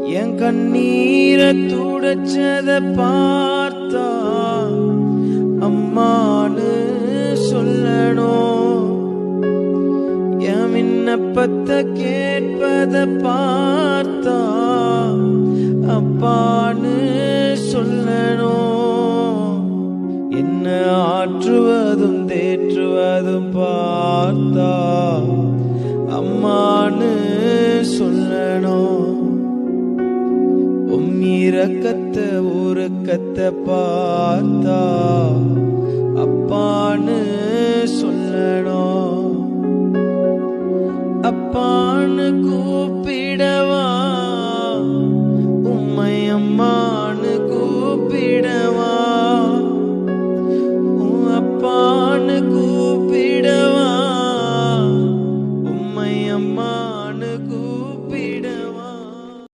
என் கண்ணீரை துடைச்சத பார்த்தா அம்மானு சொல்லணும். என் விண்ணப்பத்தை கேட்பத பார்த்தா அப்பான்னு சொல்லணும். என்ன ஆற்றுவதும் தேற்றுவதும் பார்த்தா அம்மான்னு சொல்லணும். இரக்கத்தை உருக்கத்தை பார்த்தா அப்பான்னு சொல்லணும். அப்பான்னு கூப்பிடவா